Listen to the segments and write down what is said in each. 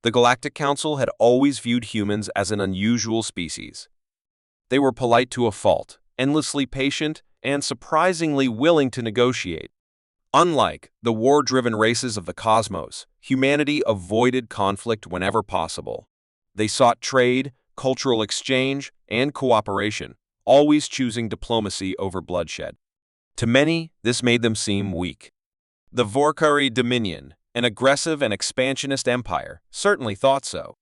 The Galactic Council had always viewed humans as an unusual species. They were polite to a fault, endlessly patient, and surprisingly willing to negotiate. Unlike the war-driven races of the cosmos, humanity avoided conflict whenever possible. They sought trade, cultural exchange, and cooperation, always choosing diplomacy over bloodshed. To many, this made them seem weak. The Vorkari Dominion, an aggressive and expansionist empire, certainly thought so.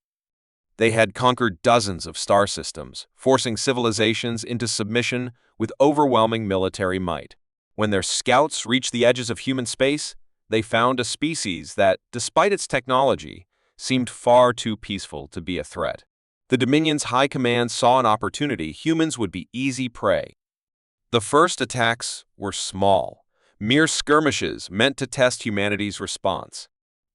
They had conquered dozens of star systems, forcing civilizations into submission with overwhelming military might. When their scouts reached the edges of human space, they found a species that, despite its technology, seemed far too peaceful to be a threat. The Dominion's high command saw an opportunity humans would be easy prey. The first attacks were small, mere skirmishes meant to test humanity's response.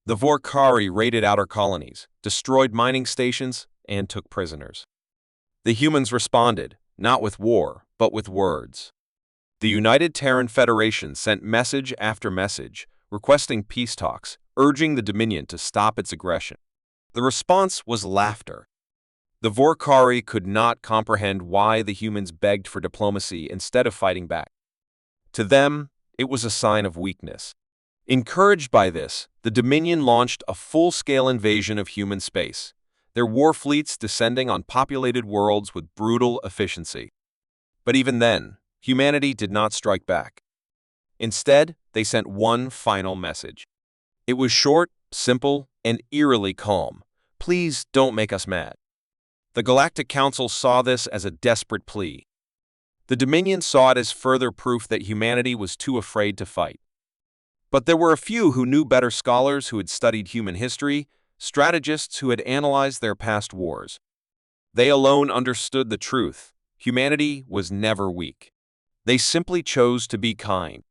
The Vorkari raided outer colonies, destroyed mining stations, and took prisoners. The humans responded, not with war, but with words. The United Terran Federation sent message after message, requesting peace talks, urging the Dominion to stop its aggression. The response was laughter. The Vorkari could not comprehend why the humans begged for diplomacy instead of fighting back. To them, it was a sign of weakness. Encouraged by this, the Dominion launched a full-scale invasion of human space, their war fleets descending on populated worlds with brutal efficiency. But even then, humanity did not strike back. Instead, they sent one final message. It was short, simple, and eerily calm. Please don't make us mad. The Galactic Council saw this as a desperate plea. The Dominion saw it as further proof that humanity was too afraid to fight. But there were a few who knew better, scholars who had studied human history, strategists who had analyzed their past wars. They alone understood the truth. Humanity was never weak. They simply chose to be kind.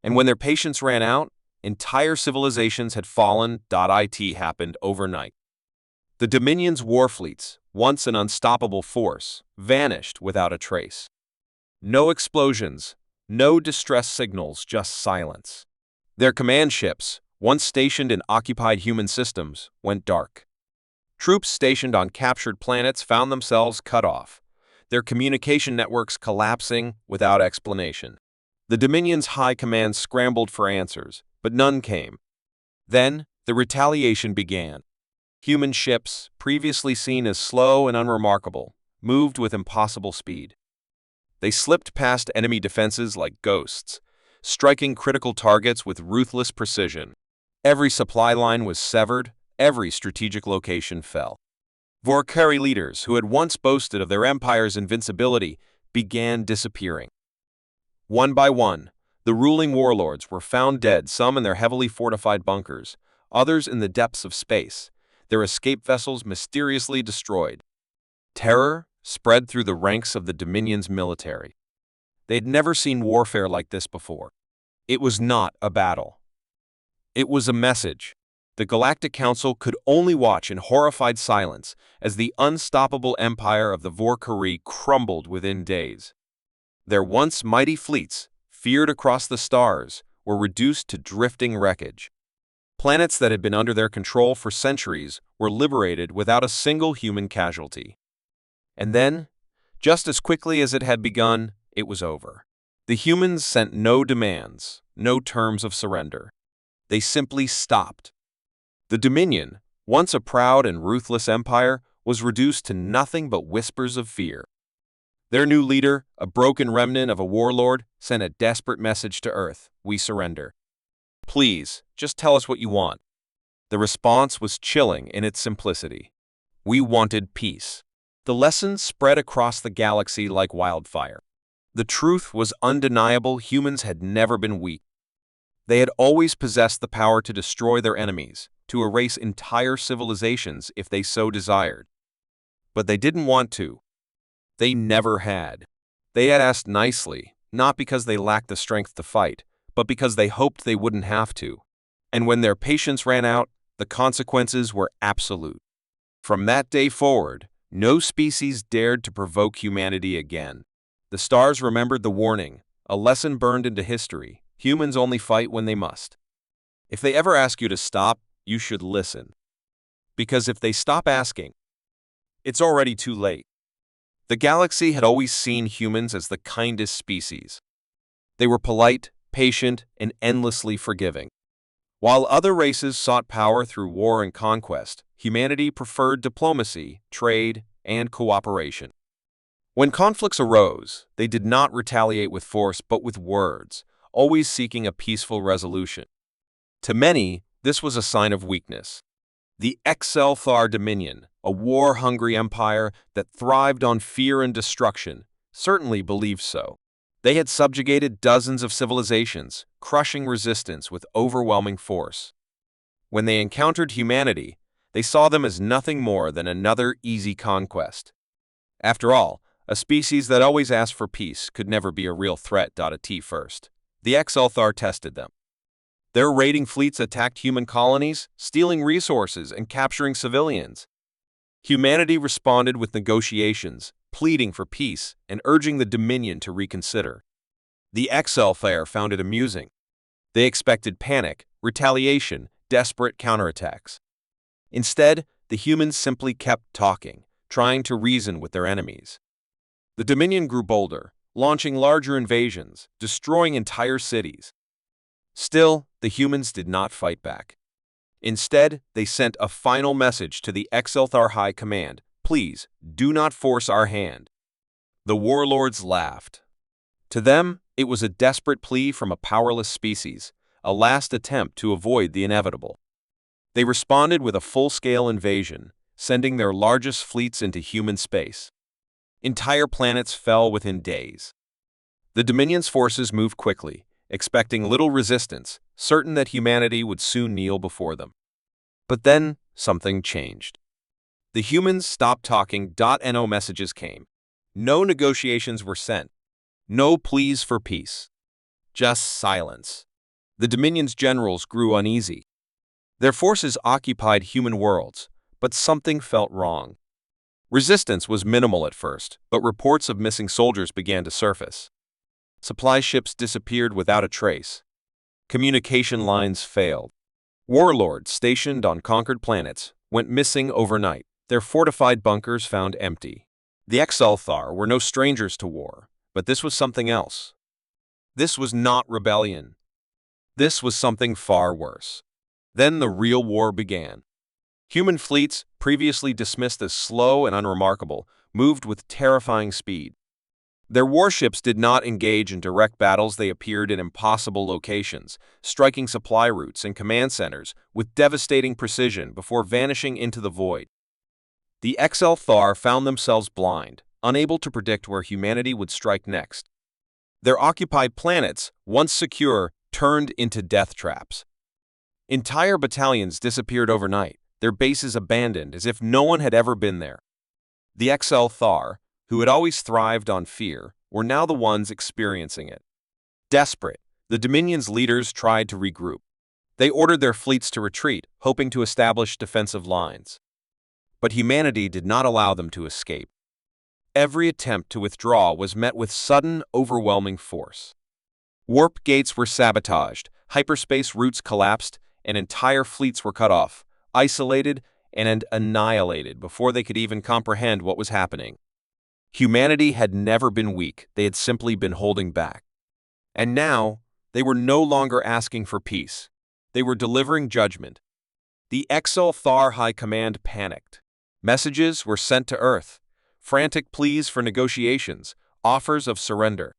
And when their patience ran out, entire civilizations had fallen. It happened overnight. The Dominion's war fleets, once an unstoppable force, vanished without a trace. No explosions, no distress signals, just silence. Their command ships, once stationed in occupied human systems, went dark. Troops stationed on captured planets found themselves cut off, their communication networks collapsing without explanation. The Dominion's high command scrambled for answers, but none came. Then, the retaliation began. Human ships, previously seen as slow and unremarkable, moved with impossible speed. They slipped past enemy defenses like ghosts, striking critical targets with ruthless precision. Every supply line was severed, every strategic location fell. Vorkari leaders, who had once boasted of their empire's invincibility, began disappearing. One by one, the ruling warlords were found dead, some in their heavily fortified bunkers, others in the depths of space, their escape vessels mysteriously destroyed. Terror spread through the ranks of the Dominion's military. They had never seen warfare like this before. It was not a battle. It was a message. The Galactic Council could only watch in horrified silence as the unstoppable empire of the Vorkari crumbled within days. Their once mighty fleets, feared across the stars, were reduced to drifting wreckage. Planets that had been under their control for centuries were liberated without a single human casualty. And then, just as quickly as it had begun, it was over. The humans sent no demands, no terms of surrender. They simply stopped. The Dominion, once a proud and ruthless empire, was reduced to nothing but whispers of fear. Their new leader, a broken remnant of a warlord, sent a desperate message to Earth: "We surrender. Please, just tell us what you want." The response was chilling in its simplicity. We wanted peace. The lesson spread across the galaxy like wildfire. The truth was undeniable: humans had never been weak. They had always possessed the power to destroy their enemies, to erase entire civilizations if they so desired. But they didn't want to. They never had. They had asked nicely, not because they lacked the strength to fight, but because they hoped they wouldn't have to. And when their patience ran out, the consequences were absolute. From that day forward, no species dared to provoke humanity again. The stars remembered the warning, a lesson burned into history: humans only fight when they must. If they ever ask you to stop, you should listen. because if they stop asking, it's already too late. The galaxy had always seen humans as the kindest species. They were polite, patient, and endlessly forgiving. While other races sought power through war and conquest, humanity preferred diplomacy, trade, and cooperation. When conflicts arose, they did not retaliate with force but with words, always seeking a peaceful resolution. To many, this was a sign of weakness. The HFY Dominion, a war-hungry empire that thrived on fear and destruction, certainly believed so. They had subjugated dozens of civilizations, crushing resistance with overwhelming force. When they encountered humanity, they saw them as nothing more than another easy conquest. After all, a species that always asked for peace could never be a real threat. At first, the HFY tested them. Their raiding fleets attacked human colonies, stealing resources and capturing civilians. Humanity responded with negotiations, pleading for peace and urging the Dominion to reconsider. The HFY found it amusing. They expected panic, retaliation, desperate counterattacks. Instead, the humans simply kept talking, trying to reason with their enemies. The Dominion grew bolder, launching larger invasions, destroying entire cities. Still, the humans did not fight back. Instead, they sent a final message to the HFY High Command: "Please, do not force our hand." The warlords laughed. To them, it was a desperate plea from a powerless species, a last attempt to avoid the inevitable. They responded with a full-scale invasion, sending their largest fleets into human space. Entire planets fell within days. The Dominion's forces moved quickly, expecting little resistance, certain that humanity would soon kneel before them. But then, something changed. The humans stopped talking. No messages came. No negotiations were sent. No pleas for peace. Just silence. The Dominion's generals grew uneasy. Their forces occupied human worlds, but something felt wrong. Resistance was minimal at first, but reports of missing soldiers began to surface. Supply ships disappeared without a trace. Communication lines failed. Warlords stationed on conquered planets went missing overnight, their fortified bunkers found empty. The HFY were no strangers to war, but this was something else. This was not rebellion. This was something far worse. Then the real war began. Human fleets, previously dismissed as slow and unremarkable, moved with terrifying speed. Their warships did not engage in direct battles. They appeared in impossible locations, striking supply routes and command centers with devastating precision before vanishing into the void. The HFY found themselves blind, unable to predict where humanity would strike next. Their occupied planets, once secure, turned into death traps. Entire battalions disappeared overnight, their bases abandoned as if no one had ever been there. The HFY, who had always thrived on fear, were now the ones experiencing it. Desperate, the Dominion's leaders tried to regroup. They ordered their fleets to retreat, hoping to establish defensive lines. But humanity did not allow them to escape. Every attempt to withdraw was met with sudden, overwhelming force. Warp gates were sabotaged, hyperspace routes collapsed, and entire fleets were cut off, isolated, and annihilated before they could even comprehend what was happening. Humanity had never been weak, they had simply been holding back. And now, they were no longer asking for peace. They were delivering judgment. The HFY High Command panicked. Messages were sent to Earth, frantic pleas for negotiations, offers of surrender.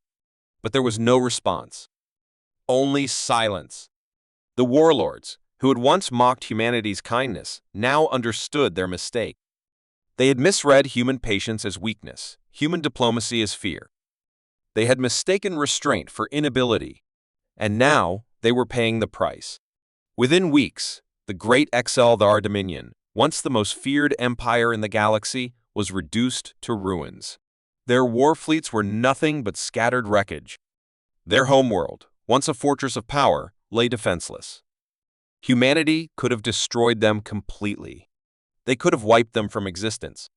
But there was no response. Only silence. The warlords, who had once mocked humanity's kindness, now understood their mistake. They had misread human patience as weakness, human diplomacy as fear. They had mistaken restraint for inability, and now they were paying the price. Within weeks, the great HFY Dominion, once the most feared empire in the galaxy, was reduced to ruins. Their war fleets were nothing but scattered wreckage. Their homeworld, once a fortress of power, lay defenseless. Humanity could have destroyed them completely. They could have wiped them from existence.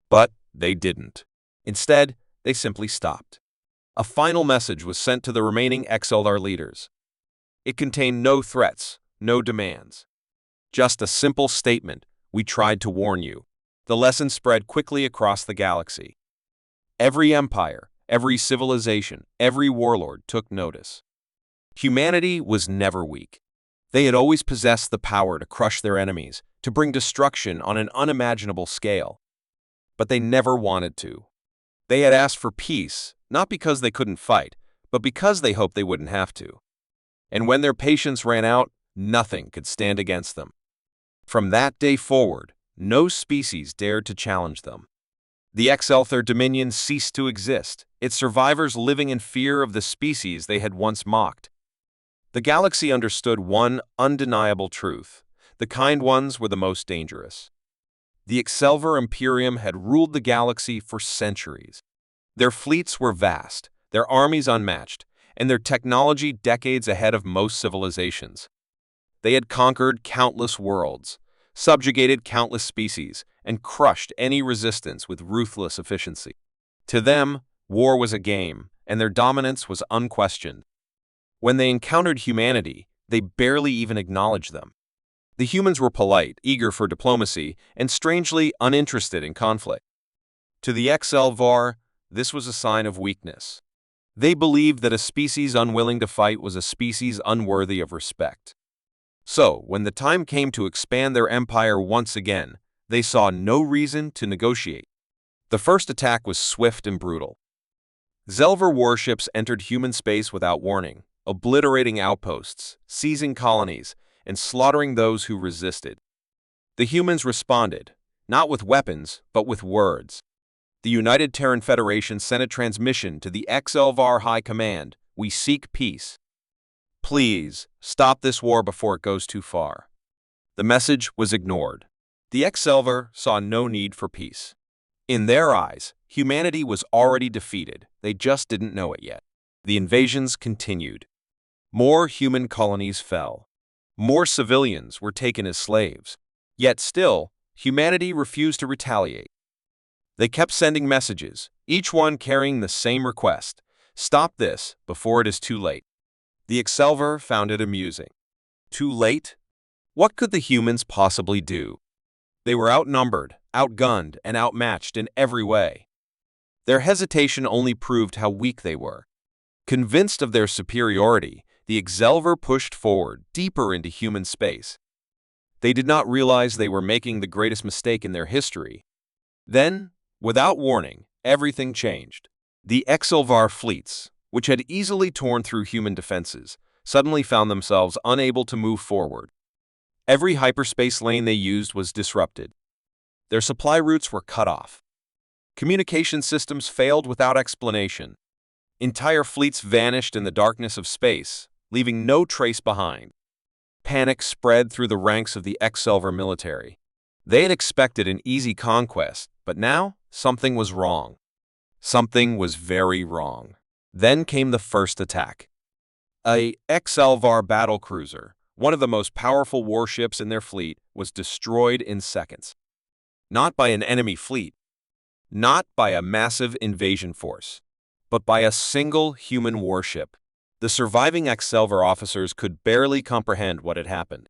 But they didn't. Instead, they simply stopped. A final message was sent to the remaining HFY leaders. It contained no threats, no demands. Just a simple statement, We tried to warn you." The lesson spread quickly across the galaxy. Every empire, every civilization, every warlord took notice. Humanity was never weak. They had always possessed the power to crush their enemies, to bring destruction on an unimaginable scale. But they never wanted to. They had asked for peace, not because they couldn't fight, but because they hoped they wouldn't have to. And when their patience ran out, nothing could stand against them. From that day forward, no species dared to challenge them. The Exelther dominion ceased to exist, its survivors living in fear of the species they had once mocked. The galaxy understood one undeniable truth: the kind ones were the most dangerous. The Exelver Imperium had ruled the galaxy for centuries. Their fleets were vast, their armies unmatched, and their technology decades ahead of most civilizations. They had conquered countless worlds, subjugated countless species, and crushed any resistance with ruthless efficiency. To them, war was a game, and their dominance was unquestioned. When they encountered humanity, they barely even acknowledged them. The humans were polite, eager for diplomacy, and strangely uninterested in conflict. To the Exelvar, this was a sign of weakness. They believed that a species unwilling to fight was a species unworthy of respect. So, when the time came to expand their empire once again, they saw no reason to negotiate. The first attack was swift and brutal. Zelver warships entered human space without warning, obliterating outposts, seizing colonies, and slaughtering those who resisted. The humans responded, not with weapons, but with words. The United Terran Federation sent a transmission to the Exelvar High Command: "We seek peace. Please, stop this war before it goes too far." The message was ignored. The Exelvar saw no need for peace. In their eyes, humanity was already defeated, they just didn't know it yet. The invasions continued. More human colonies fell. More civilians were taken as slaves. Yet still, humanity refused to retaliate. They kept sending messages, each one carrying the same request: "Stop this before it is too late." The Exelver found it amusing. Too late? What could the humans possibly do? They were outnumbered, outgunned, and outmatched in every way. Their hesitation only proved how weak they were. Convinced of their superiority, the Exelver pushed forward, deeper into human space. They did not realize they were making the greatest mistake in their history. Then, without warning, everything changed. The Exelvar fleets, which had easily torn through human defenses, suddenly found themselves unable to move forward. Every hyperspace lane they used was disrupted. Their supply routes were cut off. Communication systems failed without explanation. Entire fleets vanished in the darkness of space, leaving no trace behind. Panic spread through the ranks of the Exelver military. They had expected an easy conquest, but now something was wrong. Something was very wrong. Then came the first attack. A Exelvar battlecruiser, one of the most powerful warships in their fleet, was destroyed in seconds. Not by an enemy fleet, not by a massive invasion force, but by a single human warship. The surviving Exelver officers could barely comprehend what had happened.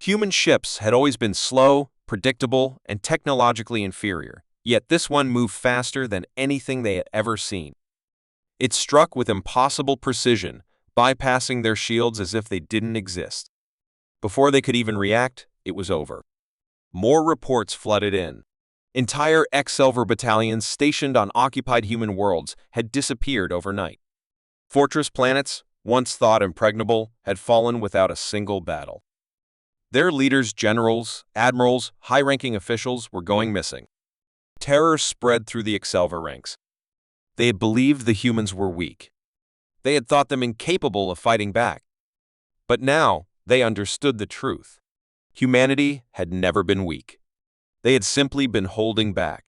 Human ships had always been slow, predictable, and technologically inferior, yet this one moved faster than anything they had ever seen. It struck with impossible precision, bypassing their shields as if they didn't exist. Before they could even react, it was over. More reports flooded in. Entire Exelver battalions stationed on occupied human worlds had disappeared overnight. Fortress planets, once thought impregnable, had fallen without a single battle. Their leaders, generals, admirals, high-ranking officials were going missing. Terror spread through the Exelver ranks. They had believed the humans were weak. They had thought them incapable of fighting back. But now, they understood the truth. Humanity had never been weak. They had simply been holding back.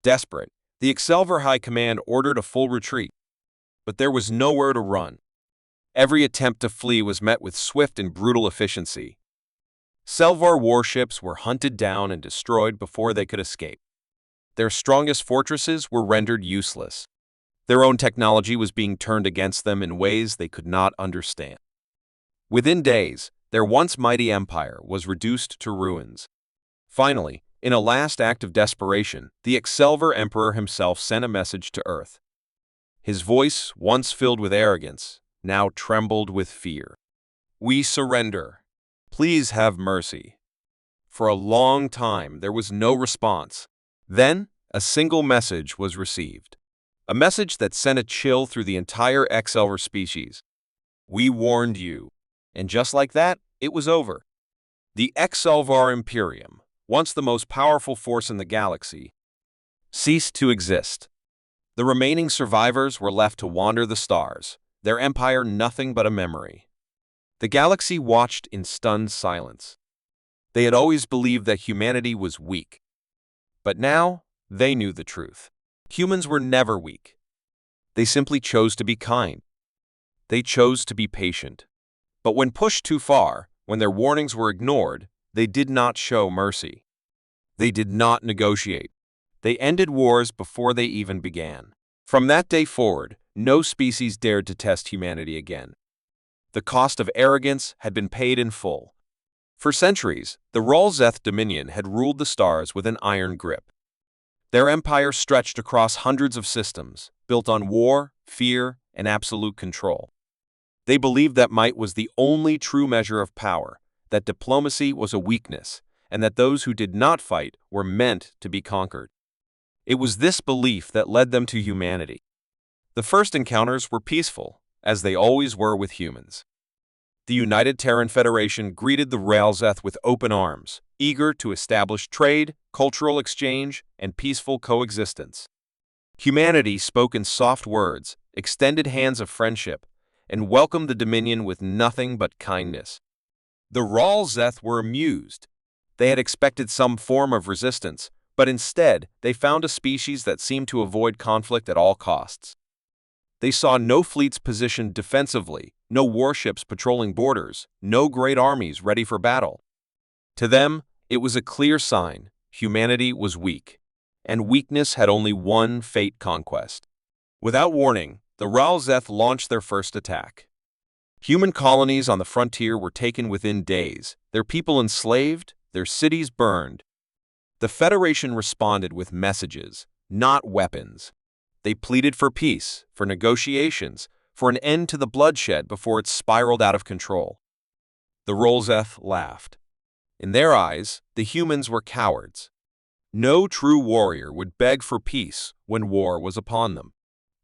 Desperate, the Exelver High Command ordered a full retreat. But there was nowhere to run. Every attempt to flee was met with swift and brutal efficiency. Selvar warships were hunted down and destroyed before they could escape. Their strongest fortresses were rendered useless. Their own technology was being turned against them in ways they could not understand. Within days, their once mighty empire was reduced to ruins. Finally, In a last act of desperation, the Excelver Emperor himself sent a message to Earth. His voice, once filled with arrogance, now trembled with fear. "We surrender. Please have mercy." For a long time, there was no response. Then, a single message was received. A message that sent a chill through the entire Excelver species. "We warned you." And just like that, it was over. The Excelvar Imperium, once the most powerful force in the galaxy, ceased to exist. The remaining survivors were left to wander the stars, their empire nothing but a memory. The galaxy watched in stunned silence. They had always believed that humanity was weak. But now, they knew the truth. Humans were never weak. They simply chose to be kind. They chose to be patient. But when pushed too far, when their warnings were ignored, they did not show mercy. They did not negotiate. They ended wars before they even began. From that day forward, no species dared to test humanity again. The cost of arrogance had been paid in full. For centuries, the R'Zeth Dominion had ruled the stars with an iron grip. Their empire stretched across hundreds of systems, built on war, fear, and absolute control. They believed that might was the only true measure of power, that diplomacy was a weakness, and that those who did not fight were meant to be conquered. It was this belief that led them to humanity. The first encounters were peaceful, as they always were with humans. The United Terran Federation greeted the R'Zeth with open arms, eager to establish trade, cultural exchange, and peaceful coexistence. Humanity spoke in soft words, extended hands of friendship, and welcomed the Dominion with nothing but kindness. The R'Zeth were amused. They had expected some form of resistance, but instead they found a species that seemed to avoid conflict at all costs. They saw no fleets positioned defensively, no warships patrolling borders, no great armies ready for battle. To them, it was a clear sign humanity was weak, and weakness had only one fate: conquest. Without warning, the R'Zeth launched their first attack. Human colonies on the frontier were taken within days, their people enslaved, their cities burned. The Federation responded with messages, not weapons. They pleaded for peace, for negotiations, for an end to the bloodshed before it spiraled out of control. The R'Zeth laughed. In their eyes, the humans were cowards. No true warrior would beg for peace when war was upon them.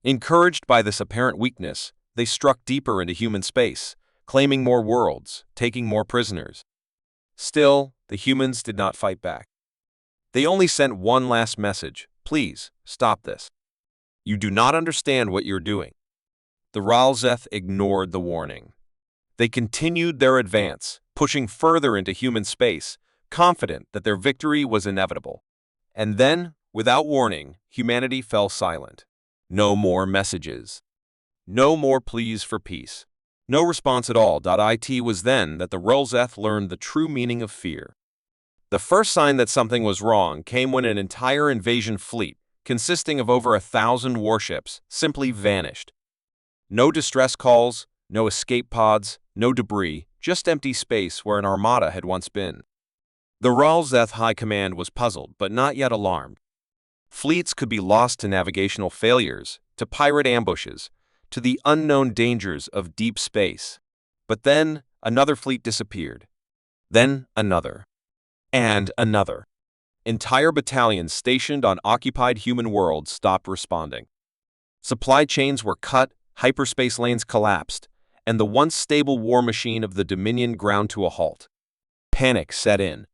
Encouraged by this apparent weakness, they struck deeper into human space, claiming more worlds, taking more prisoners. Still, the humans did not fight back. They only sent one last message: "Please, stop this. You do not understand what you're doing." The R'Zeth ignored the warning. They continued their advance, pushing further into human space, confident that their victory was inevitable. And then, without warning, humanity fell silent. No more messages. No more pleas for peace. No response at all. It was then that the R'Zeth learned the true meaning of fear. The first sign that something was wrong came when an entire invasion fleet, consisting of over 1,000 warships, simply vanished. No distress calls, no escape pods, no debris, just empty space where an armada had once been. The R'Zeth High Command was puzzled but not yet alarmed. Fleets could be lost to navigational failures, to pirate ambushes, to the unknown dangers of deep space. But then, another fleet disappeared. Then another. And another. Entire battalions stationed on occupied human worlds stopped responding. Supply chains were cut, hyperspace lanes collapsed, and the once stable war machine of the Dominion ground to a halt. Panic set in.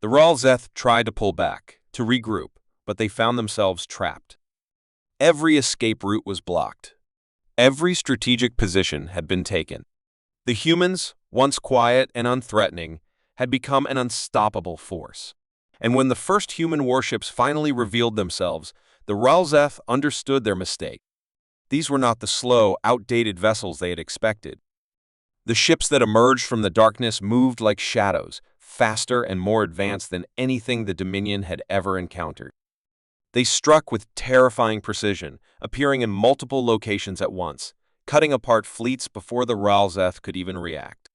The R'Zeth tried to pull back, to regroup, but they found themselves trapped. Every escape route was blocked. Every strategic position had been taken. The humans, once quiet and unthreatening, had become an unstoppable force. And when the first human warships finally revealed themselves, the R'Zeth understood their mistake. These were not the slow, outdated vessels they had expected. The ships that emerged from the darkness moved like shadows, faster and more advanced than anything the Dominion had ever encountered. They struck with terrifying precision, appearing in multiple locations at once, cutting apart fleets before the R'Zeth could even react.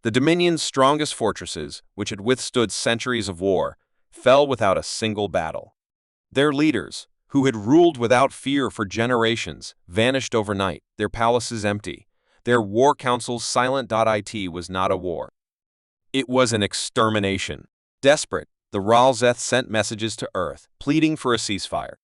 The Dominion's strongest fortresses, which had withstood centuries of war, fell without a single battle. Their leaders, who had ruled without fear for generations, vanished overnight, their palaces empty. Their war councils silent. It was not a war. It was an extermination. Desperate, the Ralzeth sent messages to Earth, pleading for a ceasefire.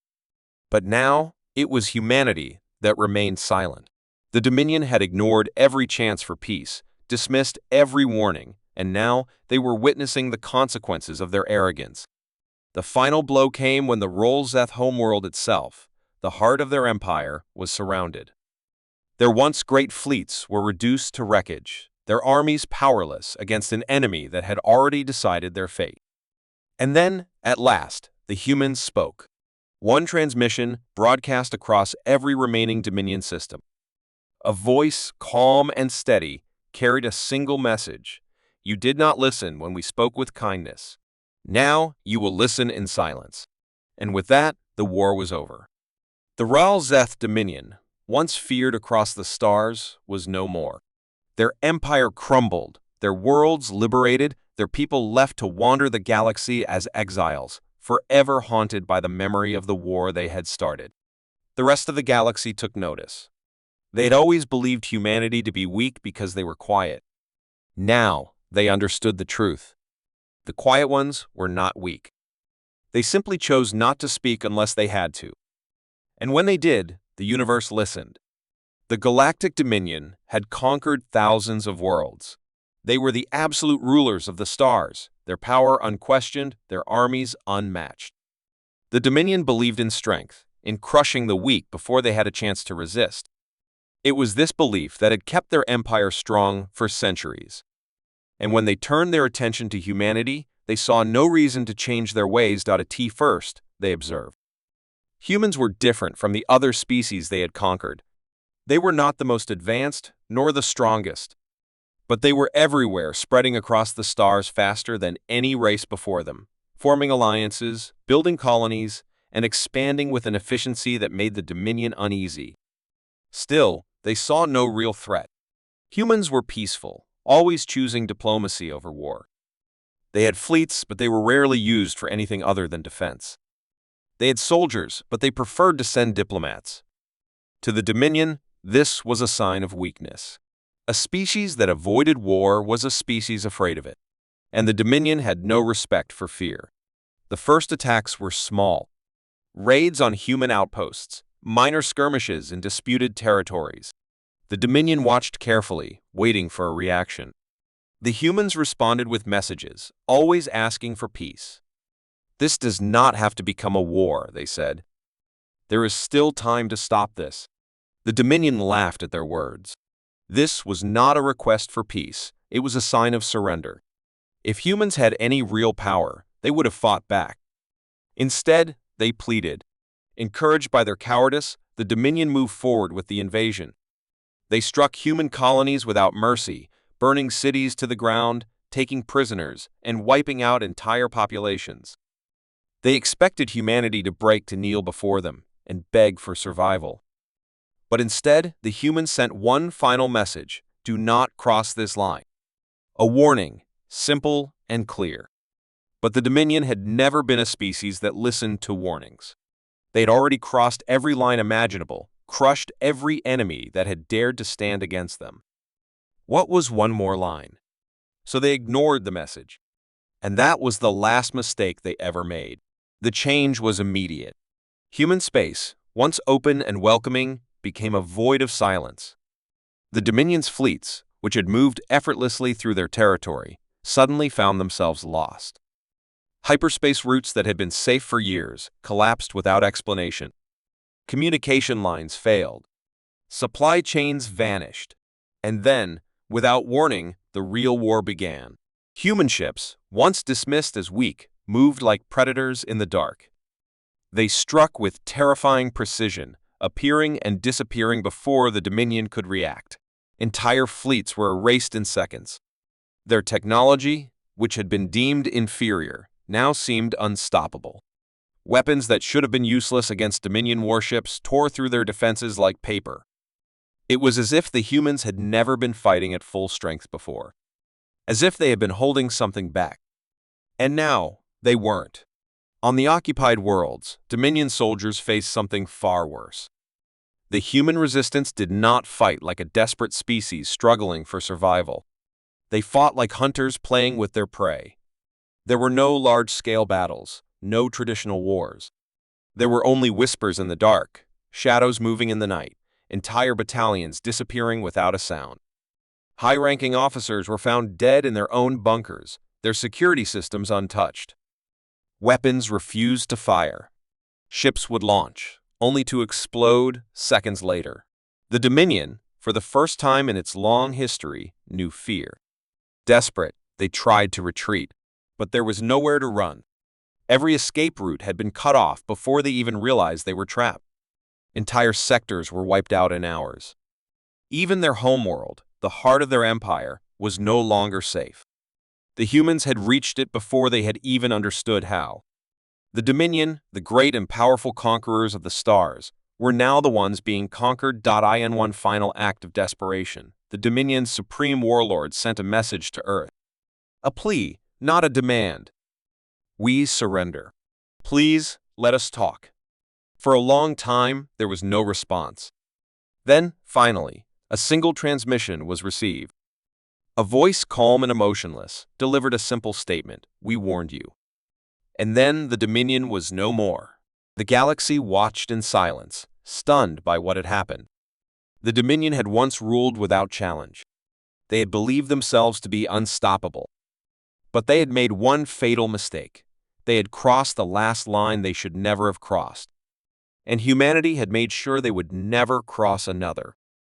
But now, it was humanity that remained silent. The Dominion had ignored every chance for peace, dismissed every warning, and now they were witnessing the consequences of their arrogance. The final blow came when the Ralzeth homeworld itself, the heart of their empire, was surrounded. Their once great fleets were reduced to wreckage, their armies powerless against an enemy that had already decided their fate. And then, at last, the humans spoke. One transmission broadcast across every remaining Dominion system. A voice, calm and steady, carried a single message. You did not listen when we spoke with kindness. Now you will listen in silence. And with that, the war was over. The Ralzeth Dominion, once feared across the stars, was no more. Their empire crumbled, their worlds liberated, their people left to wander the galaxy as exiles, forever haunted by the memory of the war they had started. The rest of the galaxy took notice. They had always believed humanity to be weak because they were quiet. Now they understood the truth. The quiet ones were not weak. They simply chose not to speak unless they had to. And when they did, the universe listened. The Galactic Dominion had conquered thousands of worlds. They were the absolute rulers of the stars, their power unquestioned, their armies unmatched. The Dominion believed in strength, in crushing the weak before they had a chance to resist. It was this belief that had kept their empire strong for centuries. And when they turned their attention to humanity, they saw no reason to change their ways. At first, they observed. Humans were different from the other species they had conquered. They were not the most advanced, nor the strongest. But they were everywhere, spreading across the stars faster than any race before them, forming alliances, building colonies, and expanding with an efficiency that made the Dominion uneasy. Still, they saw no real threat. Humans were peaceful, always choosing diplomacy over war. They had fleets, but they were rarely used for anything other than defense. They had soldiers, but they preferred to send diplomats. To the Dominion, this was a sign of weakness. A species that avoided war was a species afraid of it. And the Dominion had no respect for fear. The first attacks were small. Raids on human outposts, minor skirmishes in disputed territories. The Dominion watched carefully, waiting for a reaction. The humans responded with messages, always asking for peace. This does not have to become a war, they said. There is still time to stop this. The Dominion laughed at their words. This was not a request for peace, it was a sign of surrender. If humans had any real power, they would have fought back. Instead, they pleaded. Encouraged by their cowardice, the Dominion moved forward with the invasion. They struck human colonies without mercy, burning cities to the ground, taking prisoners, and wiping out entire populations. They expected humanity to break to kneel before them and beg for survival. But instead, the humans sent one final message: do not cross this line. A warning, simple and clear. But the Dominion had never been a species that listened to warnings. They had already crossed every line imaginable, crushed every enemy that had dared to stand against them. What was one more line? So they ignored the message. And that was the last mistake they ever made. The change was immediate. Human space, once open and welcoming, became a void of silence. The Dominion's fleets, which had moved effortlessly through their territory, suddenly found themselves lost. Hyperspace routes that had been safe for years collapsed without explanation. Communication lines failed. Supply chains vanished. And then, without warning, the real war began. Human ships, once dismissed as weak, moved like predators in the dark. They struck with terrifying precision, appearing and disappearing before the Dominion could react. Entire fleets were erased in seconds. Their technology, which had been deemed inferior, now seemed unstoppable. Weapons that should have been useless against Dominion warships tore through their defenses like paper. It was as if the humans had never been fighting at full strength before. As if they had been holding something back. And now, They weren't. On the occupied worlds, Dominion soldiers faced something far worse. The human resistance did not fight like a desperate species struggling for survival. They fought like hunters playing with their prey. There were no large-scale battles, no traditional wars. There were only whispers in the dark, shadows moving in the night, entire battalions disappearing without a sound. High-ranking officers were found dead in their own bunkers, their security systems untouched. Weapons refused to fire. Ships would launch, only to explode seconds later. The Dominion, for the first time in its long history, knew fear. Desperate, they tried to retreat, but there was nowhere to run. Every escape route had been cut off before they even realized they were trapped. Entire sectors were wiped out in hours. Even their homeworld, the heart of their empire, was no longer safe. The humans had reached it before they had even understood how. The Dominion, the great and powerful conquerors of the stars, were now the ones being conquered. In one final act of desperation, the Dominion's supreme warlord sent a message to Earth. A plea, not a demand. We surrender. Please, let us talk. For a long time, there was no response. Then, finally, a single transmission was received. A voice calm and emotionless delivered a simple statement: "We warned you." And then the Dominion was no more. The galaxy watched in silence, stunned by what had happened. The Dominion had once ruled without challenge. They had believed themselves to be unstoppable. But they had made one fatal mistake. They had crossed the last line they should never have crossed. And humanity had made sure they would never cross another.